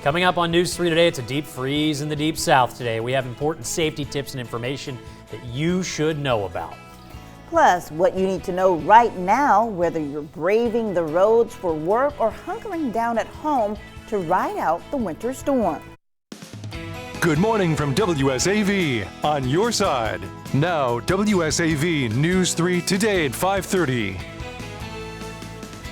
Coming up on News 3 today, it's a deep freeze in the deep south today. We have important safety tips and information that you should know about. Plus, what you need to know right now, whether you're braving the roads for work or hunkering down at home to ride out the winter storm. Good morning from WSAV, on your side. Now, WSAV News 3 today at 5:30.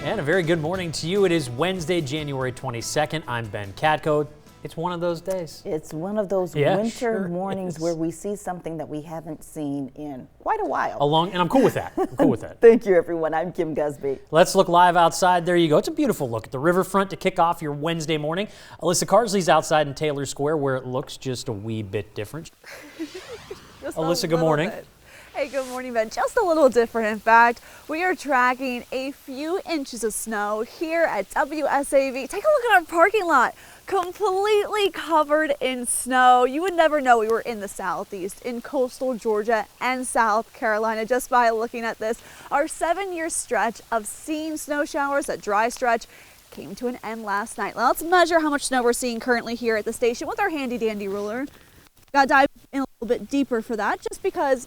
And a very good morning to you. It is Wednesday, January 22nd. I'm Ben Catco. It's one of those days. It's one of those winter mornings where we see something that we haven't seen in quite a while. And I'm cool with that. Thank you, everyone. I'm Kim Gusby. Let's look live outside. There you go. It's a beautiful look at the riverfront to kick off your Wednesday morning. Alyssa Carsley's outside in Taylor Square where it looks just a wee bit different. Alyssa, good morning. Hey, good morning, Ben. Just a little different. In fact, we are tracking a few inches of snow here at WSAV. Take a look at our parking lot. Completely covered in snow. You would never know we were in the southeast, in coastal Georgia and South Carolina, just by looking at this. Our 7-year stretch of seeing snow showers, that dry stretch, came to an end last night. Let's measure how much snow we're seeing currently here at the station with our handy dandy ruler. Gotta dive in a little bit deeper for that, just because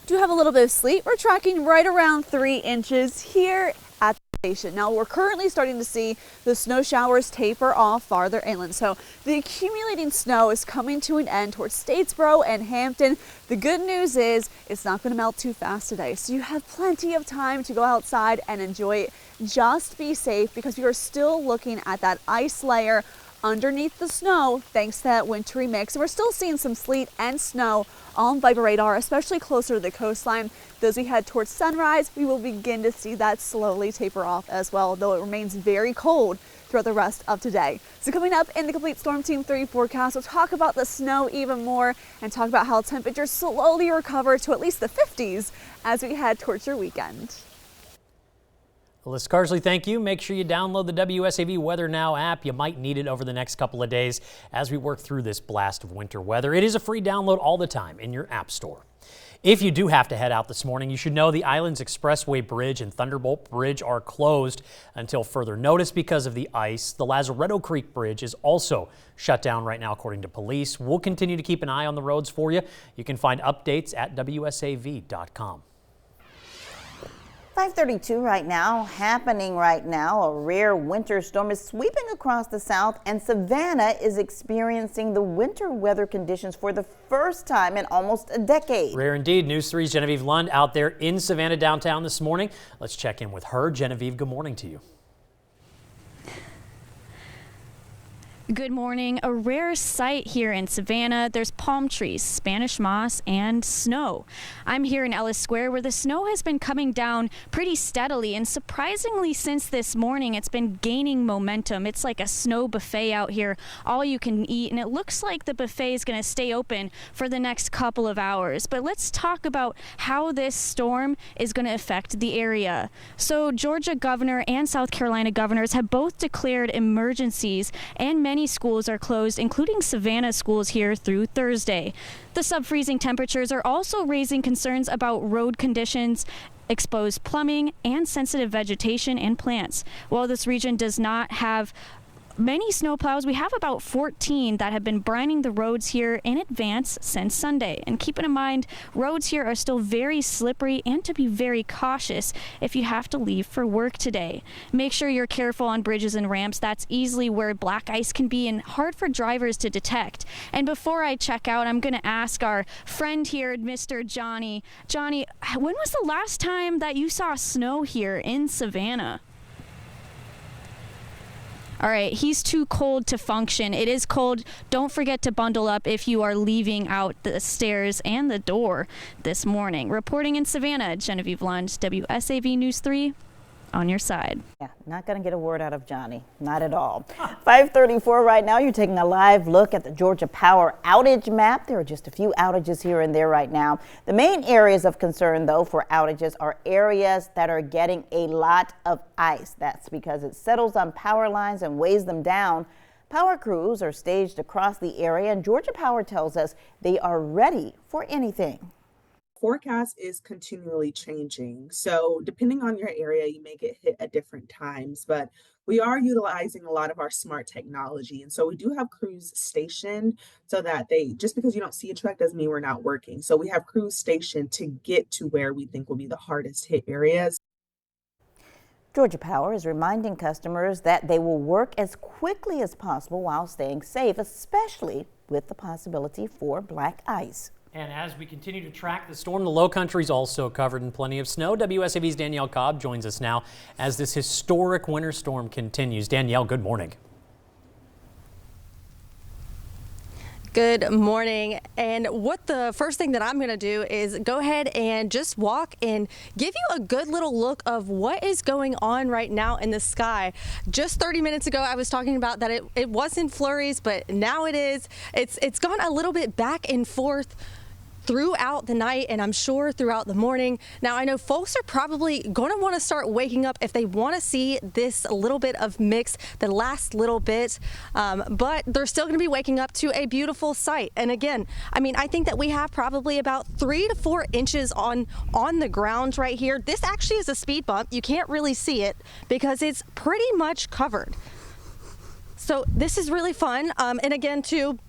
do have a little bit of sleet. We're tracking right around 3 inches here at the station. Now we're currently starting to see the snow showers taper off farther inland. So the accumulating snow is coming to an end towards Statesboro and Hampton. The good news is it's not going to melt too fast today. So you have plenty of time to go outside and enjoy it. Just be safe because we are still looking at that ice layer underneath the snow thanks to that wintry mix. And we're still seeing some sleet and snow on Viper radar, especially closer to the coastline. As we head towards sunrise, we will begin to see that slowly taper off as well, though it remains very cold throughout the rest of today. So coming up in the complete Storm Team 3 forecast, we'll talk about the snow even more and talk about how temperatures slowly recover to at least the 50s as we head towards your weekend. Alyssa Carsley, thank you. Make sure you download the WSAV Weather Now app. You might need it over the next couple of days as we work through this blast of winter weather. It is a free download all the time in your app store. If you do have to head out this morning, you should know the Islands Expressway Bridge and Thunderbolt Bridge are closed until further notice because of the ice. The Lazaretto Creek Bridge is also shut down right now, according to police. We'll continue to keep an eye on the roads for you. You can find updates at WSAV.com. 5:32 right now, happening right now. A rare winter storm is sweeping across the south, and Savannah is experiencing the winter weather conditions for the first time in almost a decade. Rare indeed. News 3's Genevieve Lund out there in Savannah downtown this morning. Let's check in with her. Genevieve, good morning to you. Good morning. A rare sight here in Savannah. There's palm trees, Spanish moss, and snow. I'm here in Ellis Square where the snow has been coming down pretty steadily, and surprisingly since this morning it's been gaining momentum. It's like a snow buffet out here, all you can eat, and it looks like the buffet is going to stay open for the next couple of hours. But let's talk about how this storm is going to affect the area. So Georgia governor and South Carolina governors have both declared emergencies, and many schools are closed, including Savannah schools here through Thursday. The sub-freezing temperatures are also raising concerns about road conditions, exposed plumbing, and sensitive vegetation and plants. While this region does not have many snowplows, we have about 14 that have been brining the roads here in advance since Sunday. And keeping in mind, roads here are still very slippery and to be very cautious if you have to leave for work today. Make sure you're careful on bridges and ramps. That's easily where black ice can be and hard for drivers to detect. And before I check out, I'm going to ask our friend here, Mr. Johnny. Johnny, when was the last time that you saw snow here in Savannah? All right, he's too cold to function. It is cold. Don't forget to bundle up if you are leaving out the stairs and the door this morning. Reporting in Savannah, Genevieve Lund, WSAV News 3. On your side. Yeah, not going to get a word out of Johnny. Not at all. 5:34 right now. You're taking a live look at the Georgia Power outage map. There are just a few outages here and there right now. The main areas of concern, though, for outages are areas that are getting a lot of ice. That's because it settles on power lines and weighs them down. Power crews are staged across the area, and Georgia Power tells us they are ready for anything. Forecast is continually changing. So depending on your area, you may get hit at different times, but we are utilizing a lot of our smart technology. And so we do have crews stationed so that just because you don't see a truck doesn't mean we're not working. So we have crews stationed to get to where we think will be the hardest hit areas. Georgia Power is reminding customers that they will work as quickly as possible while staying safe, especially with the possibility for black ice. And as we continue to track the storm, the low country is also covered in plenty of snow. WSAV's Danielle Cobb joins us now as this historic winter storm continues. Danielle, good morning. Good morning. And what the first thing that I'm going to do is go ahead and just walk and give you a good little look of what is going on right now in the sky. Just 30 minutes ago, I was talking about that it wasn't flurries, but now it is. It's gone a little bit back and forth throughout the night, and I'm sure throughout the morning. Now, I know folks are probably going to want to start waking up if they want to see this little bit of mix, the last little bit, but they're still going to be waking up to a beautiful sight. And again, I mean, I think that we have probably about 3 to 4 inches on the ground right here. This actually is a speed bump. You can't really see it because it's pretty much covered. So this is really fun. And again, too,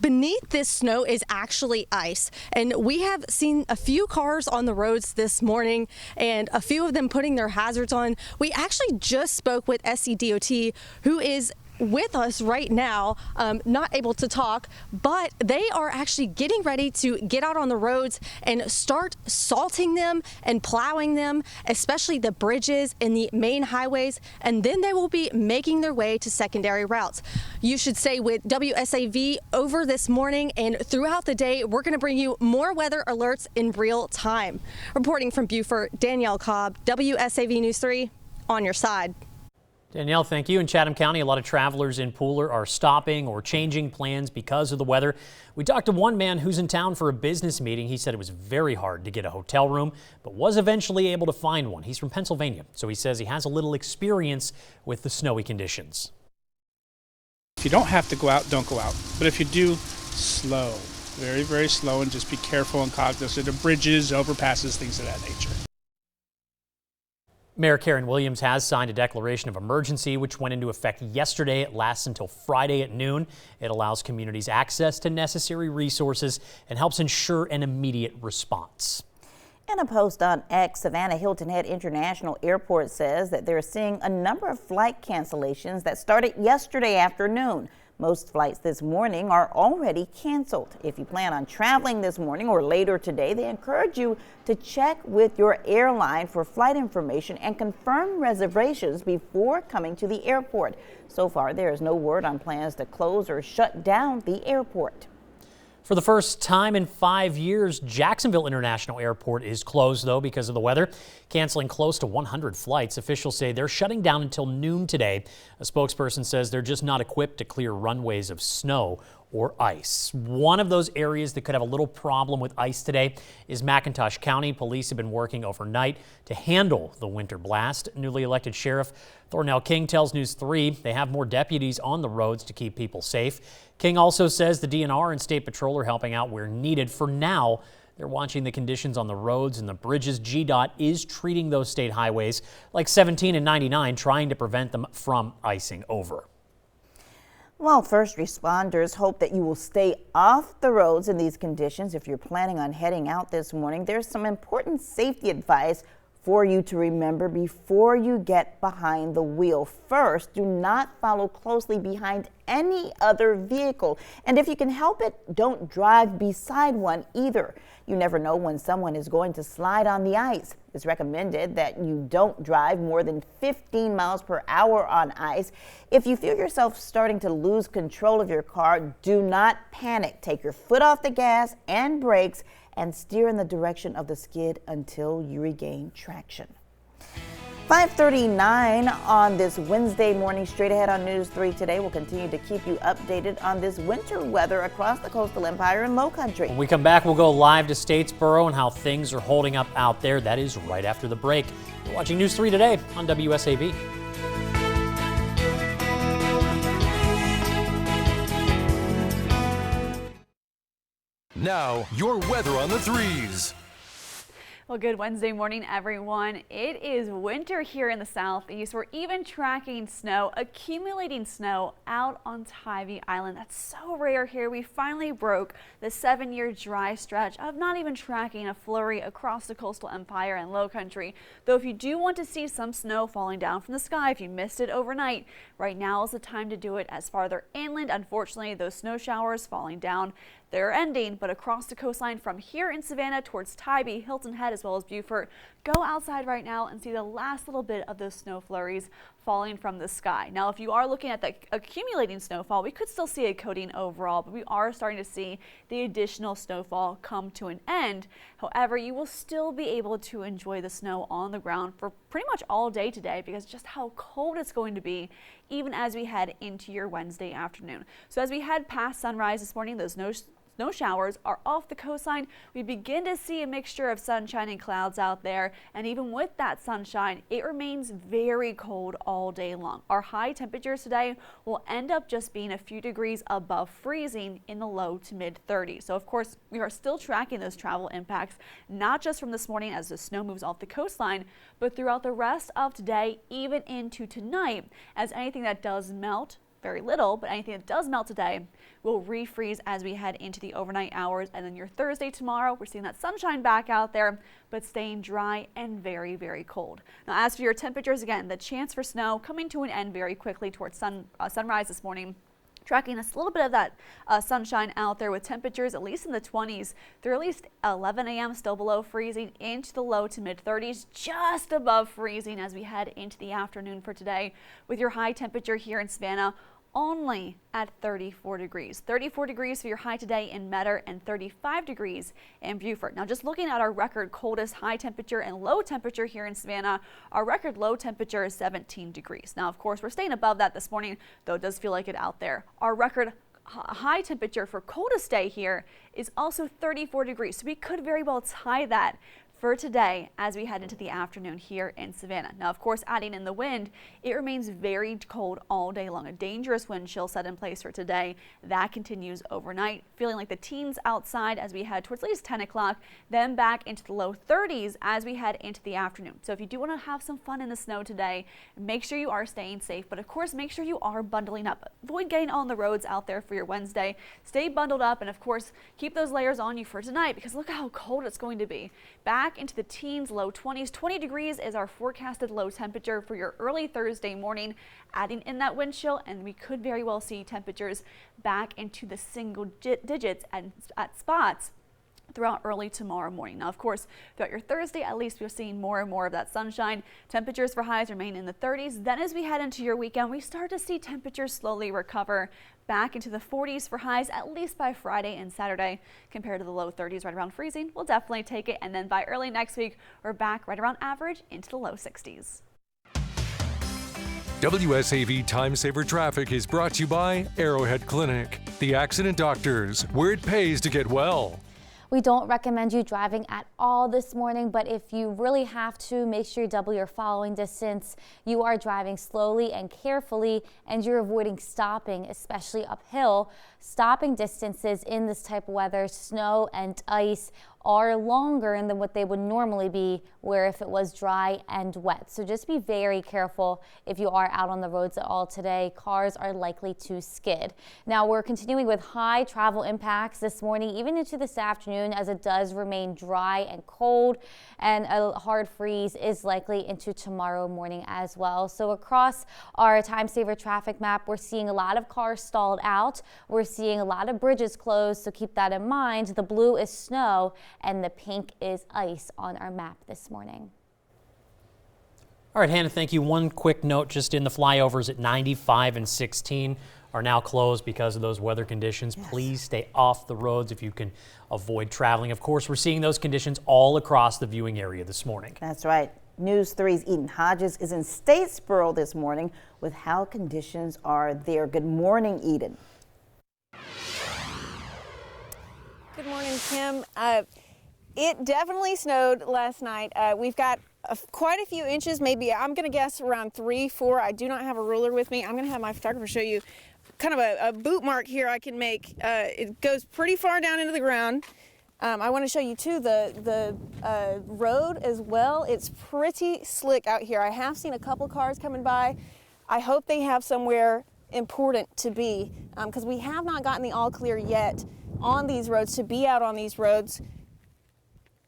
beneath this snow is actually ice, and we have seen a few cars on the roads this morning and a few of them putting their hazards on. We actually just spoke with SCDOT, who is with us right now, not able to talk, but they are actually getting ready to get out on the roads and start salting them and plowing them, especially the bridges and the main highways, and then they will be making their way to secondary routes. You should stay with WSAV over this morning and throughout the day. We're going to bring you more weather alerts in real time. Reporting from Beaufort, Danielle Cobb, WSAV News 3, on your side. Danielle, thank you. In Chatham County, a lot of travelers in Pooler are stopping or changing plans because of the weather. We talked to one man who's in town for a business meeting. He said it was very hard to get a hotel room, but was eventually able to find one. He's from Pennsylvania, so he says he has a little experience with the snowy conditions. If you don't have to go out, don't go out. But if you do, slow. Very, very slow, and just be careful and cognizant of bridges, overpasses, things of that nature. Mayor Karen Williams has signed a declaration of emergency, which went into effect yesterday. It lasts until Friday at noon. It allows communities access to necessary resources and helps ensure an immediate response. In a post on X, Savannah Hilton Head International Airport says that they're seeing a number of flight cancellations that started yesterday afternoon. Most flights this morning are already canceled. If you plan on traveling this morning or later today, they encourage you to check with your airline for flight information and confirm reservations before coming to the airport. So far, there is no word on plans to close or shut down the airport. For the first time in 5 years, Jacksonville International Airport is closed, though, because of the weather, canceling close to 100 flights. Officials say they're shutting down until noon today. A spokesperson says they're just not equipped to clear runways of snow or ice. One of those areas that could have a little problem with ice today is McIntosh County. Police have been working overnight to handle the winter blast. Newly elected Sheriff Thornell King tells News 3 they have more deputies on the roads to keep people safe. King also says the DNR and State Patrol are helping out where needed. For now, they're watching the conditions on the roads and the bridges. GDOT is treating those state highways like 17 and 99, trying to prevent them from icing over. Well, first responders hope that you will stay off the roads in these conditions. If you're planning on heading out this morning, there's some important safety advice for you to remember before you get behind the wheel. First, do not follow closely behind any other vehicle. And if you can help it, don't drive beside one either. You never know when someone is going to slide on the ice. It's recommended that you don't drive more than 15 miles per hour on ice. If you feel yourself starting to lose control of your car, do not panic. Take your foot off the gas and brakes and steer in the direction of the skid until you regain traction. 5:39 on this Wednesday morning. Straight ahead on News 3 today. We'll continue to keep you updated on this winter weather across the coastal empire and low country. When we come back, we'll go live to Statesboro and how things are holding up out there. That is right after the break. You're watching News 3 today on WSAV. Now, your weather on the threes. Well, good Wednesday morning, everyone. It is winter here in the southeast. We're even tracking snow, accumulating snow out on Tybee Island. That's so rare here. We finally broke the 7-year dry stretch of not even tracking a flurry across the coastal empire and low country. Though if you do want to see some snow falling down from the sky, if you missed it overnight, right now is the time to do it. As farther inland, unfortunately, those snow showers falling down, they're ending, but across the coastline from here in Savannah towards Tybee, Hilton Head, as well as Beaufort, go outside right now and see the last little bit of those snow flurries falling from the sky. Now, if you are looking at the accumulating snowfall, we could still see a coating overall, but we are starting to see the additional snowfall come to an end. However, you will still be able to enjoy the snow on the ground for pretty much all day today because just how cold it's going to be even as we head into your Wednesday afternoon. So as we head past sunrise this morning, those snow showers are off the coastline. We begin to see a mixture of sunshine and clouds out there, and even with that sunshine, it remains very cold all day long. Our high temperatures today will end up just being a few degrees above freezing in the low to mid 30s. So of course, we are still tracking those travel impacts, not just from this morning as the snow moves off the coastline, but throughout the rest of today, even into tonight, as anything that does melt, very little, but anything that does melt today will refreeze as we head into the overnight hours. And then your Thursday tomorrow, we're seeing that sunshine back out there, but staying dry and very, very cold. Now, as for your temperatures, again, the chance for snow coming to an end very quickly towards sunrise this morning. Tracking a little bit of that sunshine out there with temperatures at least in the 20s through at least 11 a.m. still below freezing into the low to mid 30s, just above freezing as we head into the afternoon for today with your high temperature here in Savannah only at 34 degrees. 34 degrees for your high today in Metter and 35 degrees in Beaufort. Now, just looking at our record coldest high temperature and low temperature here in Savannah, our record low temperature is 17 degrees. Now, of course, we're staying above that this morning, though it does feel like it out there. Our record high temperature for coldest day here is also 34 degrees. So we could very well tie that for today as we head into the afternoon here in Savannah. Now, of course, adding in the wind, it remains very cold all day long. A dangerous wind chill set in place for today. That continues overnight, feeling like the teens outside as we head towards at least 10 o'clock, then back into the low 30s as we head into the afternoon. So if you do want to have some fun in the snow today, make sure you are staying safe, but of course, make sure you are bundling up. Avoid getting on the roads out there for your Wednesday. Stay bundled up, and of course, keep those layers on you for tonight because look how cold it's going to be. Back into the teens, low 20s. 20 degrees is our forecasted low temperature for your early Thursday morning, adding in that wind chill, and we could very well see temperatures back into the single digits at spots throughout early tomorrow morning. Now, of course, throughout your Thursday, at least we're seeing more and more of that sunshine. Temperatures for highs remain in the 30s. Then as we head into your weekend, we start to see temperatures slowly recover back into the 40s for highs, at least by Friday and Saturday, compared to the low 30s right around freezing. We'll definitely take it. And then by early next week, we're back right around average into the low 60s. WSAV Time Saver Traffic is brought to you by Arrowhead Clinic, the accident doctors, where it pays to get well. We don't recommend you driving at all this morning, but if you really have to, make sure you double your following distance. You are driving slowly and carefully, and you're avoiding stopping, especially uphill. Stopping distances in this type of weather, snow and ice, are longer than what they would normally be where if it was dry and wet. So just be very careful if you are out on the roads at all today. Cars are likely to skid. Now we're continuing with high travel impacts this morning, even into this afternoon, as it does remain dry and cold, and a hard freeze is likely into tomorrow morning as well. So across our time saver traffic map, we're seeing a lot of cars stalled out. We're seeing a lot of bridges closed, so keep that in mind. The blue is snow and the pink is ice on our map this morning. All right, Hannah, thank you. One quick note, just in the flyovers at 95 and 16 are now closed because of those weather conditions. Yes. Please stay off the roads if you can avoid traveling. Of course, we're seeing those conditions all across the viewing area this morning. That's right. News 3's Eden Hodges is in Statesboro this morning with how conditions are there. Good morning, Eden. Good morning, Kim. It definitely snowed last night. We've got quite a few inches, maybe I'm going to guess around 3, 4. I do not have a ruler with me. I'm going to have my photographer show you kind of a boot mark here I can make. It goes pretty far down into the ground. I want to show you too the road as well. It's pretty slick out here. I have seen a couple cars coming by. I hope they have somewhere important to be because we have not gotten the all clear yet on these roads to be out on these roads.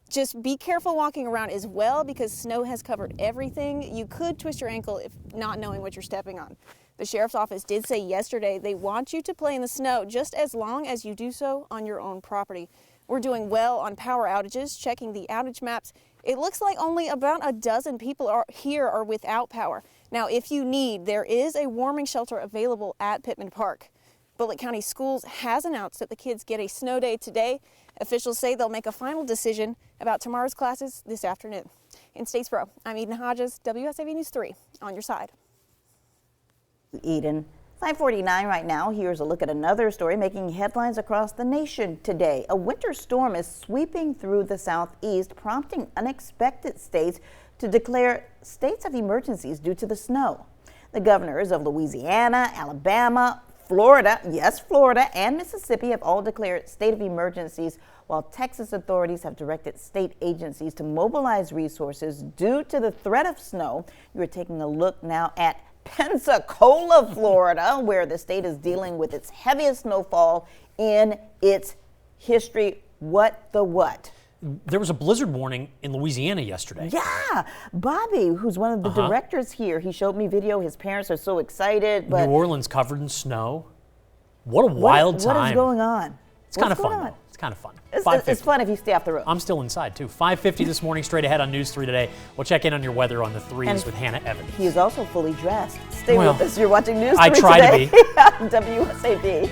Just be careful walking around as well because snow has covered everything. You could twist your ankle if not knowing what you're stepping on. The sheriff's office did say yesterday they want you to play in the snow just as long as you do so on your own property. We're doing well on power outages, checking the outage maps. It looks like only about a dozen people are without power. Now, if you need, there is a warming shelter available at Pittman Park. Bullitt County Schools has announced that the kids get a snow day today. Officials say they'll make a final decision about tomorrow's classes this afternoon. In Statesboro, I'm Eden Hodges, WSAV News 3, on your side. Eden. 5:49 right now. Here's a look at another story making headlines across the nation today. A winter storm is sweeping through the southeast, prompting unexpected states to declare states of emergencies due to the snow. The governors of Louisiana, Alabama, Florida, yes, Florida, and Mississippi have all declared state of emergencies, while Texas authorities have directed state agencies to mobilize resources due to the threat of snow. You're taking a look now at Pensacola, Florida, where the state is dealing with its heaviest snowfall in its history. What the what? There was a blizzard warning in Louisiana yesterday. Yeah, Bobby, who's one of the directors here, he showed me video. His parents are so excited. But New Orleans covered in snow. What a wild time. What is going on? It's kind of fun, though. It's kind of fun. It's fun if you stay off the road. I'm still inside, too. 5:50 this morning, straight ahead on News 3 Today. We'll check in on your weather on the 3s with Hannah Evans. He is also fully dressed. Stay with us. You're watching News 3 I try today. to be. WSAV.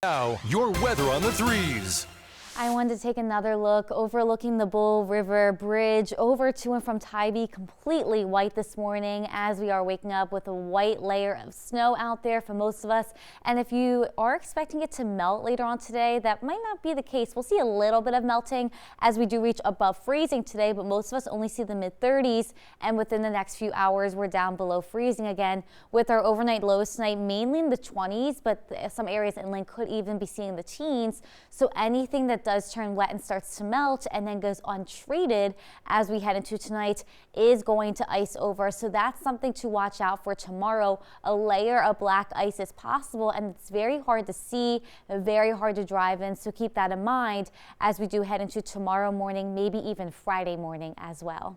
Now, your weather on the 3s. I wanted to take another look overlooking the Bull River Bridge over to and from Tybee, completely white this morning as we are waking up with a white layer of snow out there for most of us. And if you are expecting it to melt later on today, that might not be the case. We'll see a little bit of melting as we do reach above freezing today, but most of us only see the mid-30s. And within the next few hours, we're down below freezing again with our overnight lows tonight, mainly in the 20s, but some areas inland could even be seeing the teens. So anything that does turn wet and starts to melt and then goes untreated as we head into tonight is going to ice over. So that's something to watch out for tomorrow. A layer of black ice is possible, and it's very hard to see, very hard to drive in. So keep that in mind as we do head into tomorrow morning, maybe even Friday morning as well.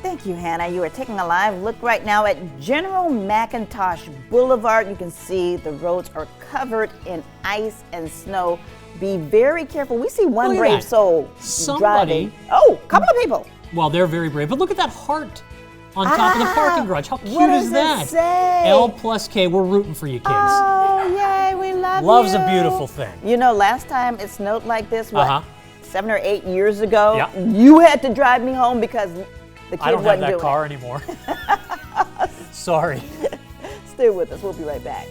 Thank you, Hannah. You are taking a live look right now at General McIntosh Boulevard. You can see the roads are covered in ice and snow. Be very careful. We see one brave soul driving. Oh, a couple of people. Well, they're very brave. But look at that heart on top of the parking garage. How cute is that? Say? L+K. We're rooting for you, kids. Oh, yay. We love Love's you. a beautiful thing. You know, last time it snowed like this, what, 7 or 8 years ago? You had to drive me home because the kid I don't wasn't have that doing car it. anymore. Sorry. Stay with us. We'll be right back.